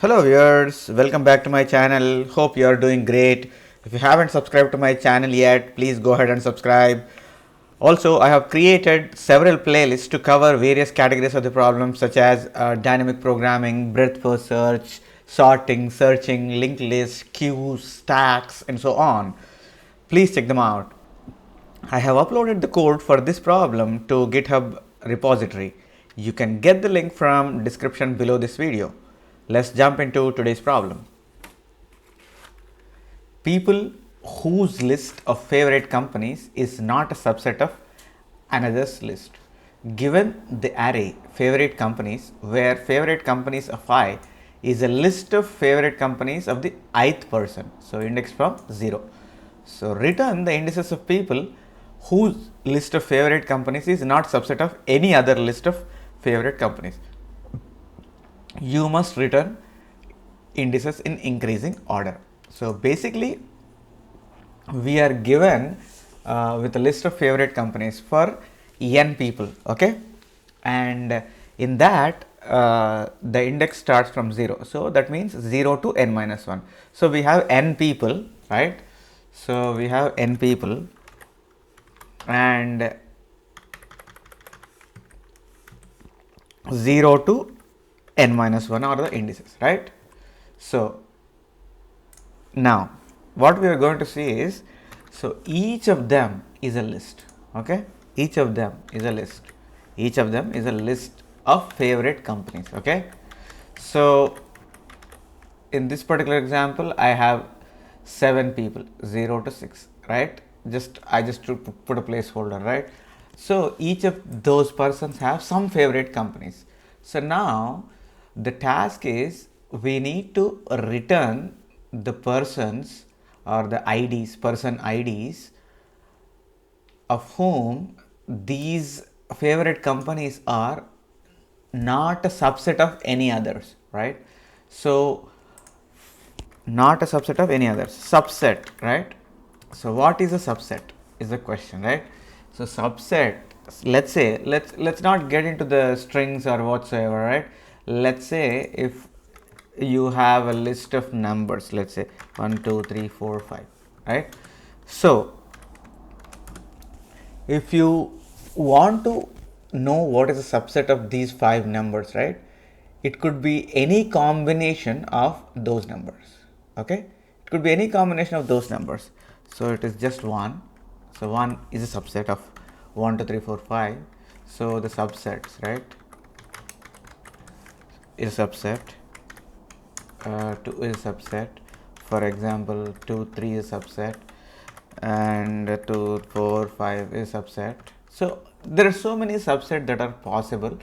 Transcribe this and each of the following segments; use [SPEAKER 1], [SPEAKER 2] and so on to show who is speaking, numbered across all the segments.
[SPEAKER 1] Hello viewers, welcome back to my channel. Hope you are doing great. If you haven't subscribed to my channel yet, please go ahead and subscribe. Also, I have created several playlists to cover various categories of the problems such as dynamic programming, breadth first search, sorting, searching, linked lists, queues, stacks, and so on. Please check them out. I have uploaded the code for this problem to GitHub repository. You can get the link from description below this video. Let's jump into today's problem. People whose list of favorite companies is not a subset of another's list. Given the array favorite companies where favorite companies of I is a list of favorite companies of the ith person. So index from 0. So return the indices of people whose list of favorite companies is not subset of any other list of favorite companies. You must return indices in increasing order. So basically we are given with a list of favorite companies for n people, okay, and in that the index starts from 0, so that means 0 to n minus 1. So we have n people, right? So we have n people and 0 to n minus 1 are the indices, right? So now what we are going to see is, so each of them is a list, okay, each of them is a list, each of them is a list of favorite companies, okay. So in this particular example I have 7 people, 0 to 6, right? I just put a placeholder, right? So each of those persons have some favorite companies. So now the task is we need to return the persons or the IDs, person IDs of whom these favorite companies are not a subset of any others, right? So not a subset of any others, subset, right? So what is a subset is the question, right? So subset, let's say, let's not get into the strings or whatsoever, right? Let's say if you have a list of numbers, let's say 1 2 3 4 5, right? So if you want to know what is a subset of these 5 numbers, right, it could be any combination of those numbers, okay, it could be any combination of those numbers. So it is just 1, so 1 is a subset of 1 2 3 4 5. So the subsets, right, is a subset, 2 is a subset, for example 2 3 is a subset, and 2 4 5 is subset. So there are so many subsets that are possible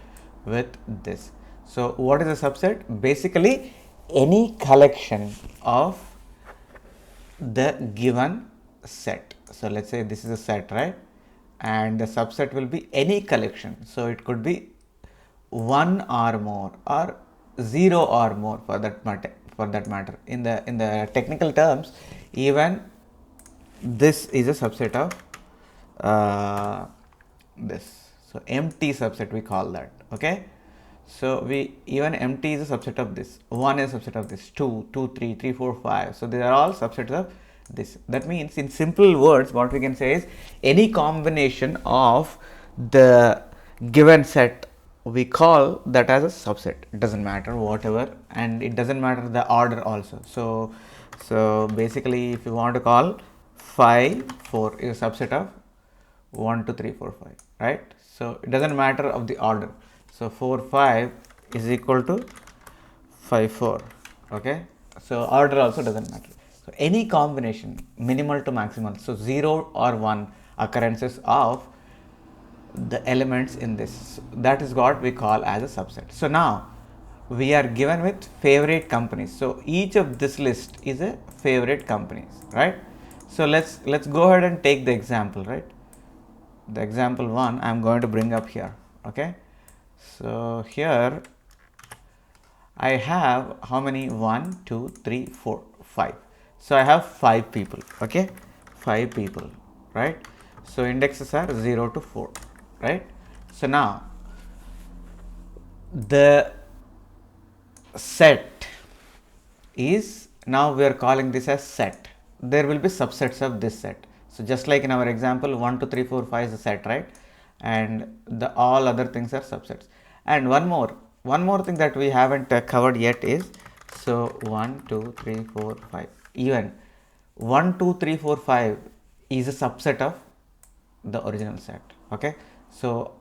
[SPEAKER 1] with this. So what is a subset? Basically any collection of the given set. So let's say this is a set, right, and the subset will be any collection. So it could be 1 or more or 0 or more for that matter. In the technical terms, even this is a subset of this. So empty subset we call that, okay. So we even empty is a subset of this, 1 is a subset of this, 2 2 3 3 4 5. So they are all subsets of this. That means in simple words what we can say is any combination of the given set, we call that as a subset. It doesn't matter whatever, and it doesn't matter the order also. So basically if you want to call 5 4 is a subset of 1 2 3 4 5, right? So it doesn't matter of the order. So 4 5 is equal to 5 4, okay. So order also doesn't matter. So any combination, minimal to maximal, so 0 or 1 occurrences of the elements in this, that is what we call as a subset. So now we are given with favorite companies. So each of this list is a favorite companies, right? So let's go ahead and take the example, right? The example 1 I am going to bring up here, okay. So here I have how many? 1 2 3 4 5. So I have 5 people, okay, 5 people, right? So indexes are 0 to 4, right? So now the set is, now we are calling this as set. There will be subsets of this set. So just like in our example, 1 2 3 4 5 is a set, right? And the all other things are subsets. And one more thing that we haven't covered yet is, so 1 2 3 4 5, even 1 2 3 4 5 is a subset of the original set. Okay, so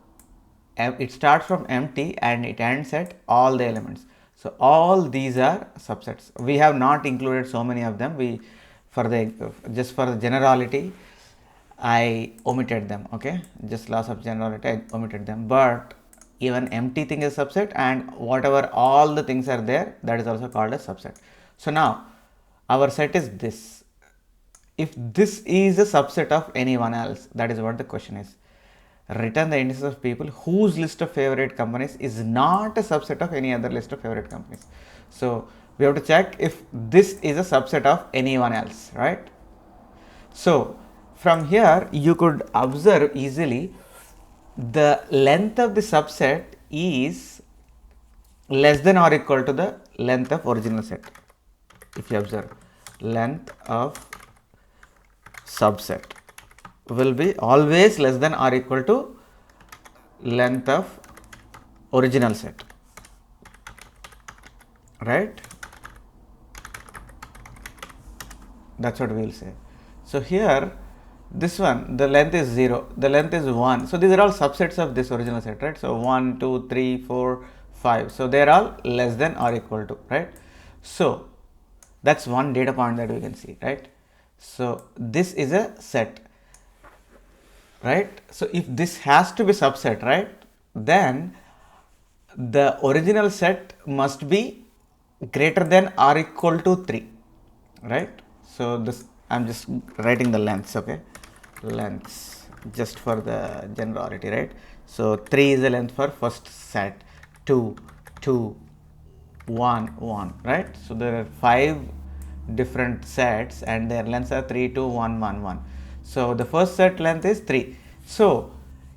[SPEAKER 1] it starts from empty and it ends at all the elements. So all these are subsets. We have not included so many of them. We, for the just for the generality, I omitted them. Okay, just loss of generality, I omitted them. But even empty thing is subset, and whatever all the things are there, that is also called a subset. So now our set is this. If this is a subset of anyone else, that is what the question is. Return the indices of people whose list of favorite companies is not a subset of any other list of favorite companies. So we have to check if this is a subset of anyone else, right? So from here you could observe easily the length of the subset is less than or equal to the length of original set. If you observe, length of subset will be always less than or equal to length of original set, right? That's what we will say. So here this one, the length is 0, the length is 1. So these are all subsets of this original set, right? So 1 2 3 4 5, so they are all less than or equal to, right? So that's one data point that we can see, right? So this is a set, right? So if this has to be subset, right, then the original set must be greater than or equal to 3, right? So this, I'm just writing the lengths, okay, lengths just for the generality, right? So 3 is the length for first set, 2 2 1 1, right? So there are 5 different sets and their lengths are 3 2 1 1 1. So the first set length is 3. So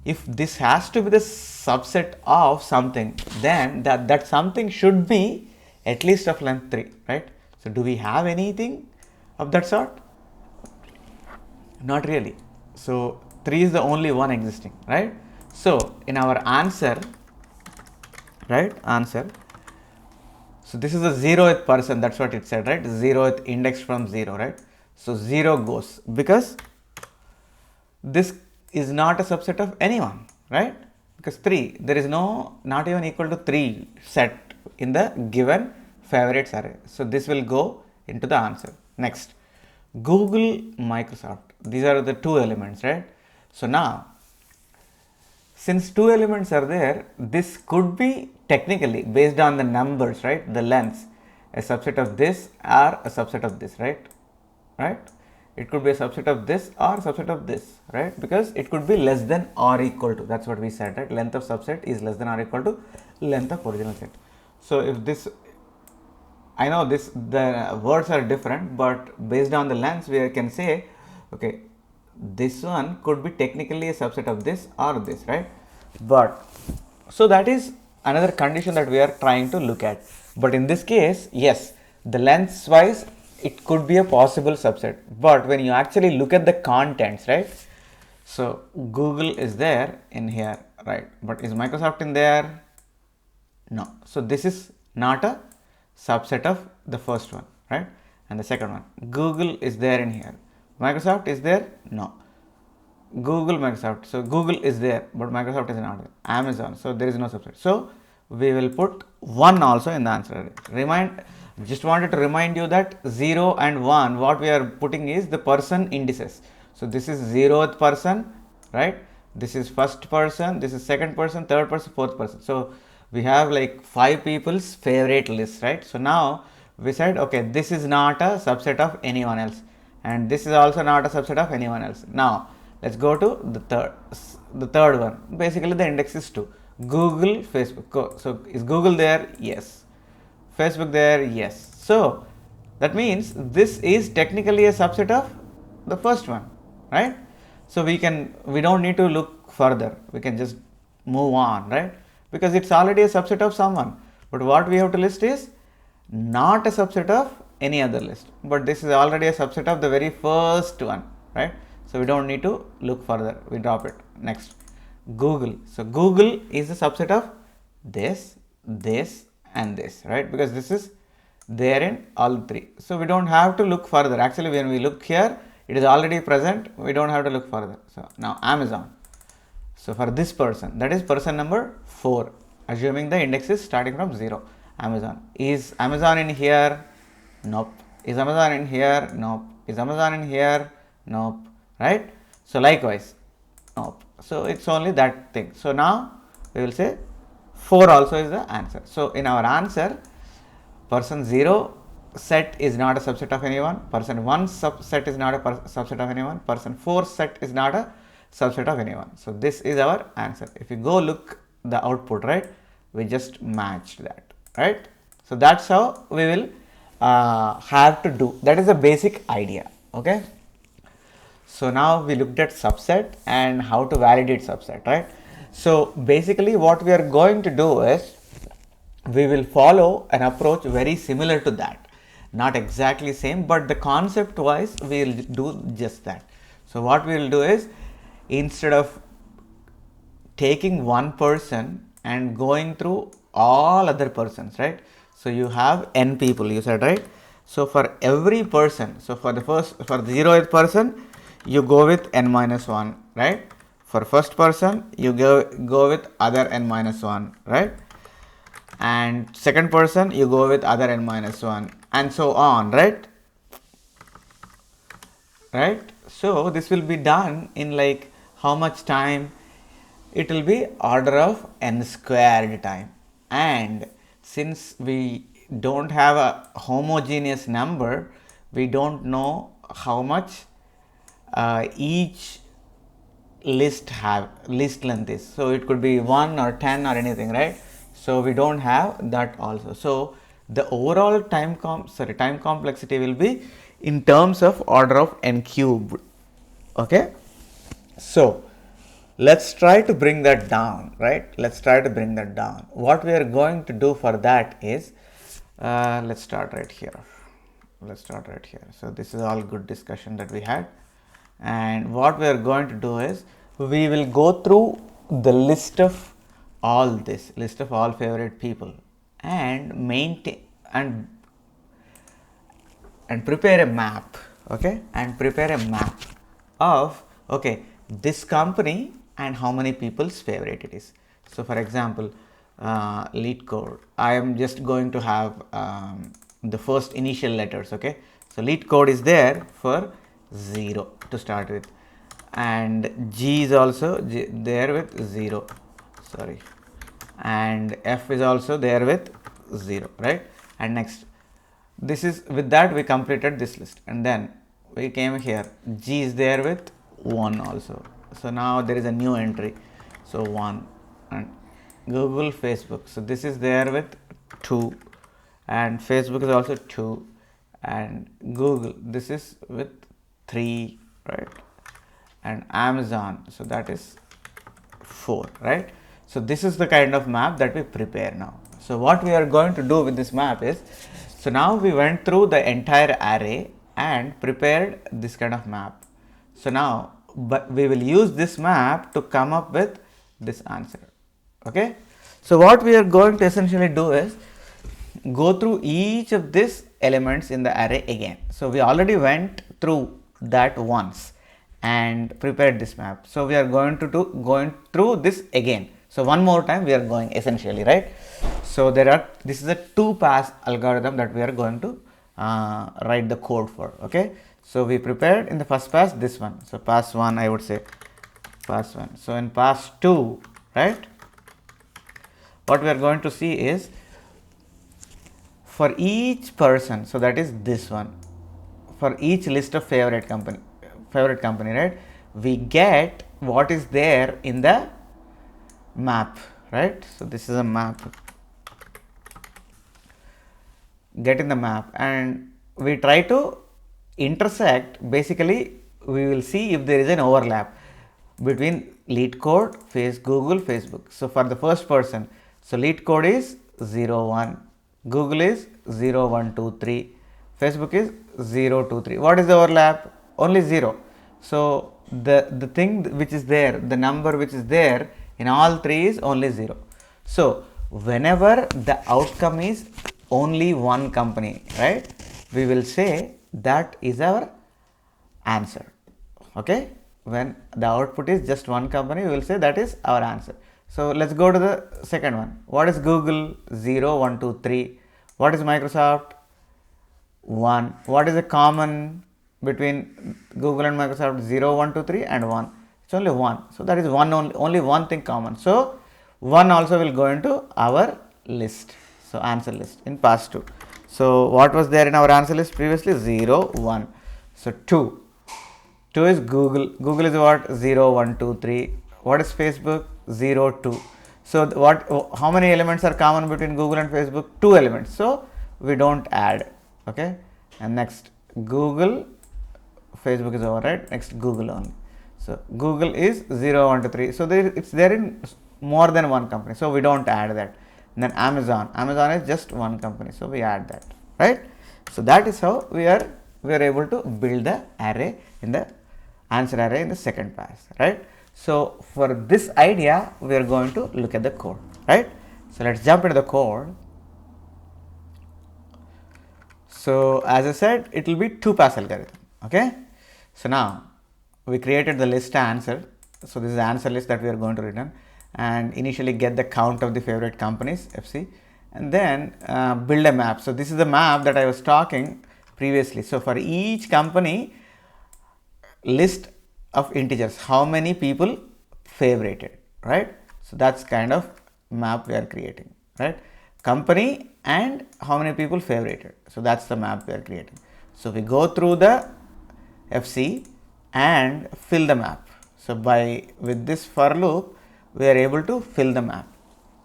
[SPEAKER 1] if this has to be the subset of something, then that something should be at least of length 3, right? So do we have anything of that sort? Not really. So 3 is the only one existing, right? So in our answer, right, answer, so this is the 0th person, that's what it said, right? 0th index from 0, right? So 0 goes because this is not a subset of anyone, right? Because 3, there is no, not even equal to 3 set in the given favorites array. So this will go into the answer. Next, Google, Microsoft, these are the 2 elements, right? So now, since 2 elements are there, this could be technically based on the numbers, right, the lengths, a subset of this or a subset of this, right? It could be a subset of this or a subset of this, right? Because it could be less than or equal to, that's what we said, right? Length of subset is less than or equal to length of original set. So if this, I know this, the words are different, but based on the lengths we can say, okay, this one could be technically a subset of this or this, right? But so that is another condition that we are trying to look at. But in this case, yes, the lengths wise it could be a possible subset, but when you actually look at the contents, right? So Google is there in here, right? But is Microsoft in there? No. So this is not a subset of the first one, right? And the second one, Google is there in here. Microsoft is there? No. Google, Microsoft. So Google is there, but Microsoft is not there. Amazon. So there is no subset. So we will put 1 also in the answer. Just wanted to remind you that 0 and 1, what we are putting is the person indices. So this is 0th person, right? This is first person, this is second person, third person, fourth person. So we have like 5 people's favorite list, right? So now we said, okay, this is not a subset of anyone else, and this is also not a subset of anyone else. Now let's go to the third one. Basically the index is 2. Google, Facebook. So is Google there? Yes. Facebook there? Yes. So that means this is technically a subset of the first one, right? So we don't need to look further, we can just move on, right? Because it's already a subset of someone. But what we have to list is not a subset of any other list, but this is already a subset of the very first one, right? So we don't need to look further, we drop it. Next, Google. So Google is a subset of this, this and this, right? Because this is there in all three. So we don't have to look further. Actually, when we look here, it is already present. We don't have to look further. So now Amazon. So for this person, that is person number 4, assuming the index is starting from 0. Amazon. Is Amazon in here? Nope. Is Amazon in here? Nope. Is Amazon in here? Nope. Right? So likewise, nope. So it's only that thing. So now we will say 4 also is the answer. So in our answer, person 0 set is not a subset of anyone, person 1 subset is not a subset of anyone, person 4 set is not a subset of anyone. So this is our answer. If you go look the output, right, we just matched that, right? So that's how we will have to do. That is the basic idea. Okay. So now we looked at subset and how to validate subset, right? So basically what we are going to do is we will follow an approach very similar to that. Not exactly same, but the concept wise we will do just that. So what we will do is, instead of taking one person and going through all other persons, right? So you have n people, you said, right? So for every person, so for the 0th person, you go with n minus 1, right? For first person, you go with other n minus 1, right? And second person, you go with other n minus 1, and so on, right? Right? So this will be done in like how much time? It will be order of n squared time. And since we don't have a homogeneous number, we don't know how much each list length is. So it could be 1 or 10 or anything, right? So we don't have that also. So the overall time complexity will be in terms of order of n cubed. Okay. So let's try to bring that down, right? Let's try to bring that down. What we are going to do for that is, let's start right here. So this is all good discussion that we had. And what we are going to do is, we will go through the list of all favorite people and maintain and prepare a map. Okay, and prepare a map of, okay, this company and how many people's favorite it is. So for example, LeetCode, I am just going to have the first initial letters. Okay, so LeetCode is there for 0 to start with, and G is also there with 0, sorry, and F is also there with 0, right? And next, this is, with that we completed this list, and then we came here, G is there with 1 also. So now there is a new entry, so 1. And Google, Facebook, so this is there with 2, and Facebook is also 2, and Google, this is with 3, right? And Amazon, so that is 4, right? So this is the kind of map that we prepare now. So what we are going to do with this map is, so now we went through the entire array and prepared this kind of map. So now we will use this map to come up with this answer. Okay. So what we are going to essentially do is go through each of these elements in the array again. So we already went through that once and prepared this map. So we are going through this again. So one more time we are going essentially, right? So this is a 2-pass algorithm that we are going to write the code for. Okay. So we prepared in the first pass this one. So pass 1, I would say pass 1. So in pass 2, right, what we are going to see is, for each person, so that is this one, for each list of favorite company, right, we get what is there in the map, right? So this is a map, get in the map, and we try to intersect. Basically we will see if there is an overlap between LeetCode, Google, Facebook. So for the first person, so LeetCode is 0, 1, Google is 0, 1, 2, 3, Facebook is 0, 2, 3. What is the overlap? Only 0. So the thing which is there, the number which is there in all three is only 0. So whenever the outcome is only one company, right, we will say that is our answer. Okay, when the output is just one company, we will say that is our answer. So let's go to the second one. What is Google? 0, 1, 2, 3. What is Microsoft? 1. What is the common between Google and Microsoft? 0, 1, 2, 3 and 1. It's only 1. So that is one, only one thing common. So 1 also will go into our list. So answer list in past 2. So what was there in our answer list previously? 0, 1. So 2. 2 is Google. Google is what? 0, 1, 2, 3. What is Facebook? 0, 2. So how many elements are common between Google and Facebook? 2 elements. So we don't add. Okay. And next Google, Facebook is over, right? Next Google only. So Google is 0, 1, 2, 3. So it's there in more than one company. So we don't add that. And then Amazon. Amazon is just one company. So we add that. Right. So that is how we are able to build the array in the answer array in the second pass, right? So for this idea, we are going to look at the code, right? So let's jump into the code. So as I said, it will be 2-pass algorithm. Okay. So now we created the list answer. So this is the answer list that we are going to return, and initially get the count of the favorite companies, FC, and then build a map. So this is the map that I was talking previously. So for each company, list of integers, how many people favorited, right? So that's kind of map we are creating, right? Company and how many people favorited. So that's the map we are creating. So we go through the FC and fill the map. So with this for loop, we are able to fill the map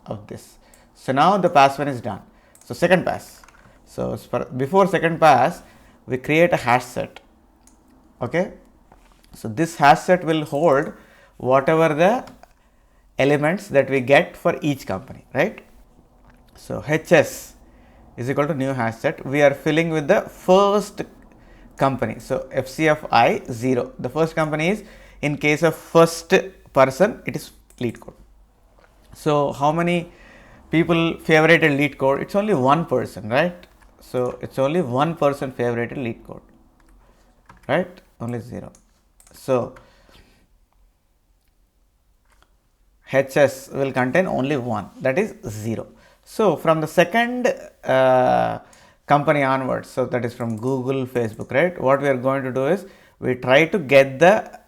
[SPEAKER 1] of this. So now the pass one is done. So second pass. So before second pass, we create a hash set. Okay. So this hash set will hold whatever the elements that we get for each company, right? So HS is equal to new hash set. We are filling with the first company. So FCFI 0. The first company is, in case of first person, it is LeetCode. So how many people favorited LeetCode? It's only one person, right? So it's only one person favorited LeetCode, right? Only 0. So HS will contain only 1, that is 0. So from the second company onwards, so that is from Google, Facebook, right? What we are going to do is we try to get the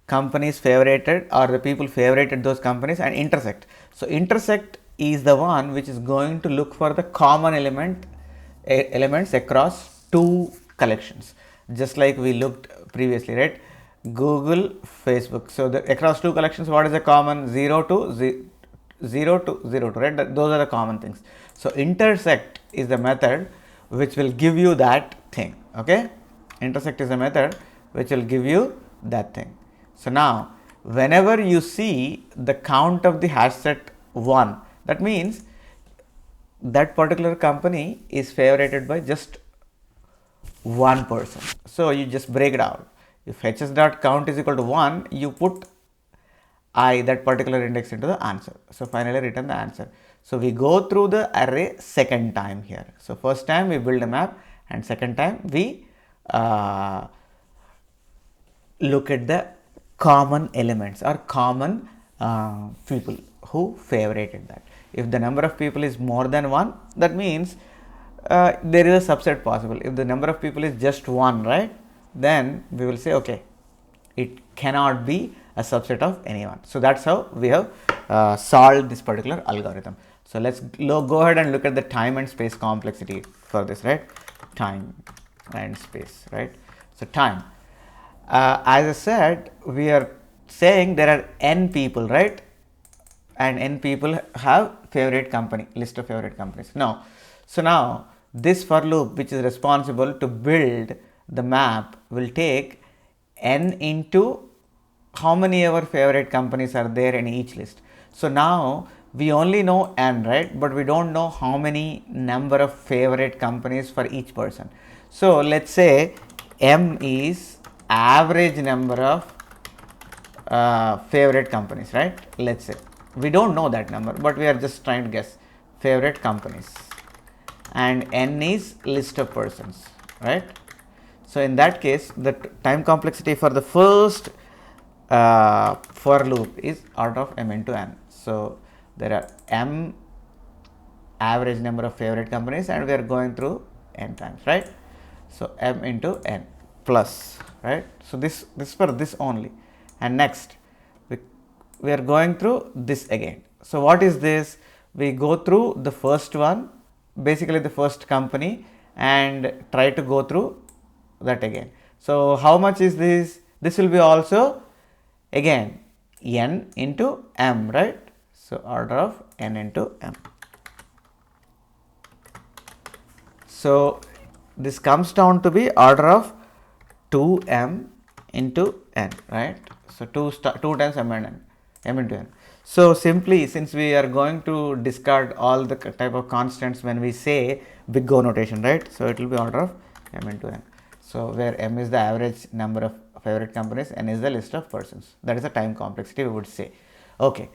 [SPEAKER 1] companies favorited or the people favorited those companies and intersect. So intersect is the one which is going to look for the common elements across 2 collections, just like we looked previously, right? Google, Facebook. So across 2 collections, what is the common? 0 to 0 to 0 to, right? Those are the common things. So intersect is the method which will give you that thing. Okay, intersect is a method which will give you that thing. So now whenever you see the count of the hash set 1, that means that particular company is favorited by just one person. So you just break it out. If hs.count is equal to 1, you put I, that particular index, into the answer. So finally return the answer. So we go through the array second time here. So first time we build a map, and second time we look at the common elements or common people who favorited that. If the number of people is more than 1, that means there is a subset possible. If the number of people is just 1, right, then we will say okay, it cannot be a subset of anyone. So that's how we have solved this particular algorithm. So let's go ahead and look at the time and space complexity for this, right? Time and space, right? So time, as I said, we are saying there are n people, right? And n people have favorite company, list of favorite companies. Now, so now this for loop, which is responsible to build the map, will take n into how many of our favorite companies are there in each list. So now we only know n, right? But we don't know how many number of favorite companies for each person. So let's say m is average number of favorite companies, right? Let's say we don't know that number, but we are just trying to guess favorite companies, and n is list of persons, right? So in that case, the time complexity for the first for loop is order of m into n. So there are m average number of favorite companies, and we are going through n times, right? So m into n plus, right? So this for this only, and next we are going through this again. So what is this? We go through the first one, basically the first company, and try to go through that again. So how much is this? This will be also again n into m, right? So order of n into m. So this comes down to be order of 2m into n, right? So 2 times m and n, m into n. So simply, since we are going to discard all the type of constants when we say big O notation, right? So it will be order of m into n. So where m is the average number of favorite companies, n is the list of persons. That is the time complexity, we would say. Okay.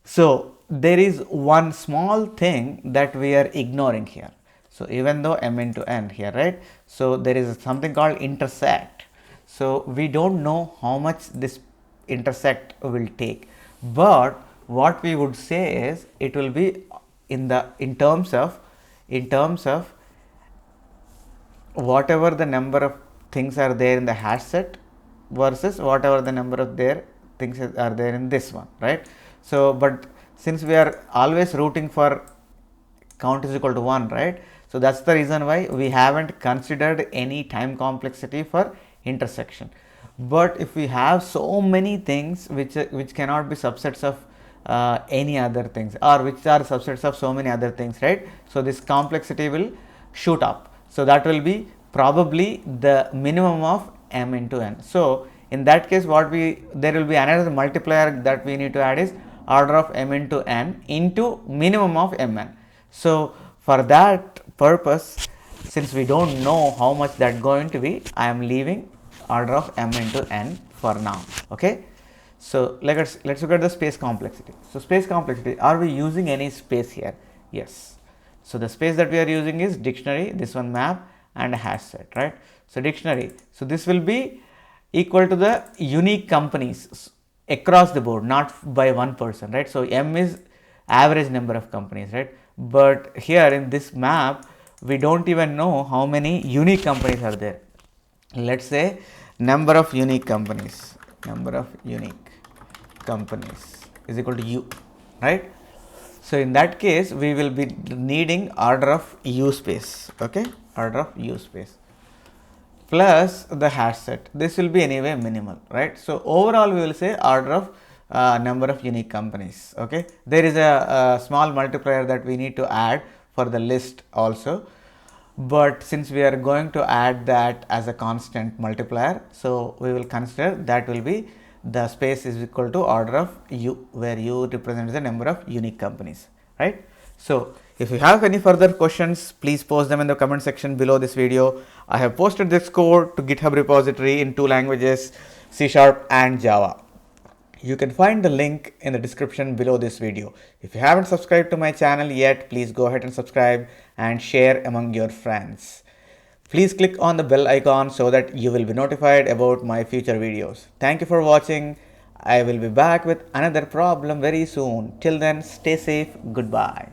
[SPEAKER 1] So there is one small thing that we are ignoring here. So even though m into n here, right? So there is something called intersect. So we don't know how much this intersect will take, but what we would say is it will be in terms of whatever the number of things are there in the hash set versus whatever the number of their things are there in this one, right? So but since we are always rooting for count is equal to 1, right? So that's the reason why we haven't considered any time complexity for intersection. But if we have so many things which cannot be subsets of any other things, or which are subsets of so many other things, right? So this complexity will shoot up. So that will be probably the minimum of m into n. So in that case, there will be another multiplier that we need to add is order of m into n into minimum of mn. So for that purpose, since we don't know how much that going to be, I am leaving order of m into n for now. Okay. So let's look at the space complexity. So space complexity, are we using any space here? Yes. So the space that we are using is dictionary, this one map, and a hash set, right? So dictionary. So this will be equal to the unique companies across the board, not by one person, right? So m is average number of companies, right? But here in this map, we don't even know how many unique companies are there. Let's say number of unique companies is equal to u, right? So in that case, we will be needing order of u space, okay? Order of u space plus the hash set. This will be anyway minimal, right? So overall, we will say order of number of unique companies, okay? There is a small multiplier that we need to add for the list also, but since we are going to add that as a constant multiplier, so we will consider that will be the space is equal to order of u, where u represents the number of unique companies, right? So if you have any further questions, please post them in the comment section below this video. I have posted this code to GitHub repository in 2 languages, C# and Java. You can find the link in the description below this video. If you haven't subscribed to my channel yet, please go ahead and subscribe and share among your friends. Please click on the bell icon so that you will be notified about my future videos. Thank you for watching. I will be back with another problem very soon. Till then, stay safe. Goodbye.